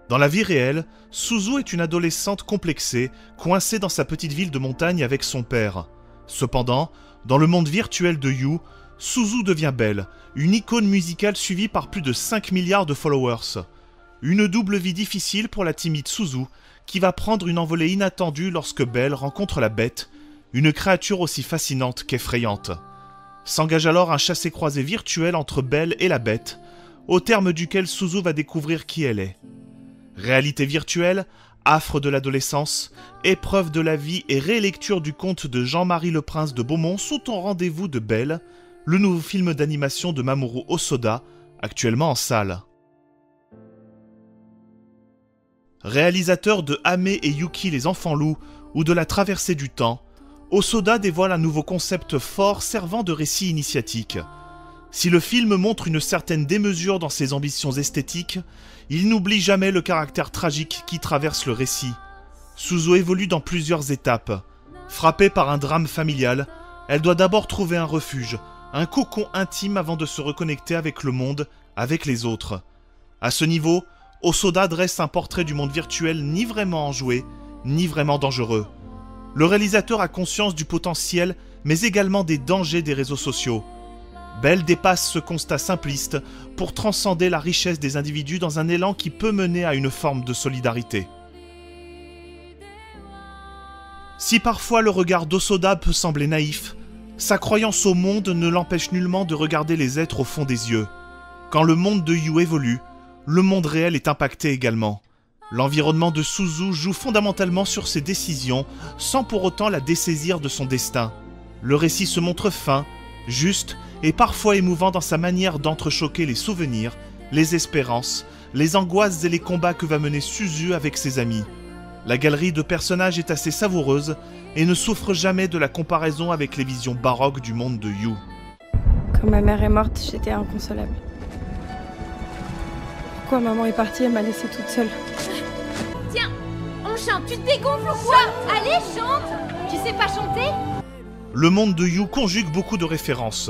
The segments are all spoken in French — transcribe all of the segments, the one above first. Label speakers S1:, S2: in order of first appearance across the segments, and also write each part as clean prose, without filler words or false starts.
S1: Dans la vie réelle, Suzu est une adolescente complexée, coincée dans sa petite ville de montagne avec son père. Cependant, dans le monde virtuel de You, Suzu devient Belle, une icône musicale suivie par plus de 5 milliards de followers. Une double vie difficile pour la timide Suzu, qui va prendre une envolée inattendue lorsque Belle rencontre la Bête, une créature aussi fascinante qu'effrayante. S'engage alors un chassé-croisé virtuel entre Belle et la Bête, au terme duquel Suzu va découvrir qui elle est. Réalité virtuelle, affre de l'adolescence, épreuve de la vie et rélecture du conte de Jean-Marie Le Prince de Beaumont sont au rendez-vous de Belle, le nouveau film d'animation de Mamoru Hosoda, actuellement en salle. Réalisateur de Ame et Yuki les enfants loups ou de La traversée du temps, Hosoda dévoile un nouveau concept fort servant de récit initiatique. Si le film montre une certaine démesure dans ses ambitions esthétiques, il n'oublie jamais le caractère tragique qui traverse le récit. Suzu évolue dans plusieurs étapes. Frappée par un drame familial, elle doit d'abord trouver un refuge, un cocon intime avant de se reconnecter avec le monde, avec les autres. À ce niveau, Hosoda dresse un portrait du monde virtuel ni vraiment enjoué, ni vraiment dangereux. Le réalisateur a conscience du potentiel, mais également des dangers des réseaux sociaux. Belle dépasse ce constat simpliste pour transcender la richesse des individus dans un élan qui peut mener à une forme de solidarité. Si parfois le regard d'Hosoda peut sembler naïf, sa croyance au monde ne l'empêche nullement de regarder les êtres au fond des yeux. Quand le monde de You évolue, le monde réel est impacté également. L'environnement de Suzu joue fondamentalement sur ses décisions, sans pour autant la dessaisir de son destin. Le récit se montre fin, juste et parfois émouvant dans sa manière d'entrechoquer les souvenirs, les espérances, les angoisses et les combats que va mener Suzu avec ses amis. La galerie de personnages est assez savoureuse et ne souffre jamais de la comparaison avec les visions baroques du monde de You.
S2: Quand ma mère est morte, j'étais inconsolable. Pourquoi maman est partie, elle m'a laissée toute seule.
S3: Tiens, on chante, tu te dégonfles ou quoi? Allez, chante! Tu sais pas chanter?
S1: Le monde de You conjugue beaucoup de références.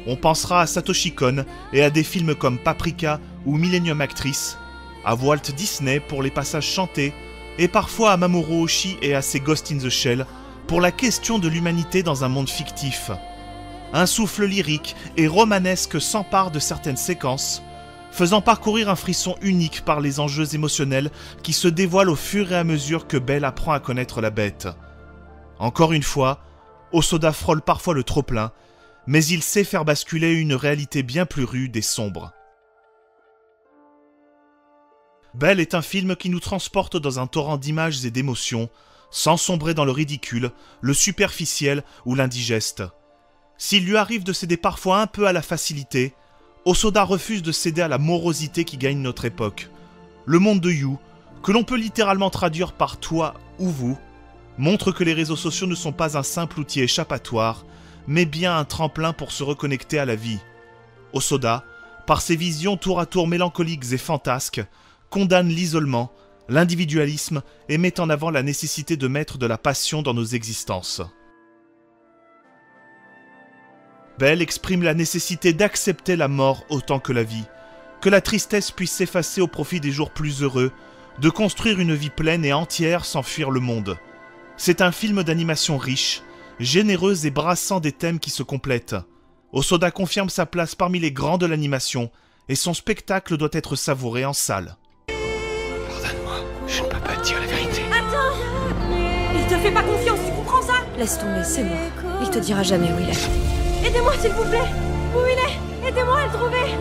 S1: On pensera à Satoshi Kon et à des films comme Paprika ou Millennium Actress, à Walt Disney pour les passages chantés, et parfois à Mamoru Oshii et à ses Ghost in the Shell pour la question de l'humanité dans un monde fictif. Un souffle lyrique et romanesque s'empare de certaines séquences, faisant parcourir un frisson unique par les enjeux émotionnels qui se dévoilent au fur et à mesure que Belle apprend à connaître la Bête. Encore une fois, Hosoda frôle parfois le trop-plein, mais il sait faire basculer une réalité bien plus rude et sombre. Belle est un film qui nous transporte dans un torrent d'images et d'émotions, sans sombrer dans le ridicule, le superficiel ou l'indigeste. S'il lui arrive de céder parfois un peu à la facilité, Hosoda refuse de céder à la morosité qui gagne notre époque. Le monde de You, que l'on peut littéralement traduire par toi ou vous, montre que les réseaux sociaux ne sont pas un simple outil échappatoire, mais bien un tremplin pour se reconnecter à la vie. Hosoda, par ses visions tour à tour mélancoliques et fantasques, condamne l'isolement, l'individualisme et met en avant la nécessité de mettre de la passion dans nos existences. Belle exprime la nécessité d'accepter la mort autant que la vie, que la tristesse puisse s'effacer au profit des jours plus heureux, de construire une vie pleine et entière sans fuir le monde. C'est un film d'animation riche, généreuse et brassant des thèmes qui se complètent. Hosoda confirme sa place parmi les grands de l'animation, et son spectacle doit être savouré en salle.
S4: Pardonne-moi, je ne peux pas te dire la vérité.
S3: Attends! Il te fait pas confiance, tu comprends ça?
S5: Laisse tomber, c'est moi. Il te dira jamais où il est.
S3: Aidez-moi s'il vous plaît! Où il est? Aidez-moi à le trouver!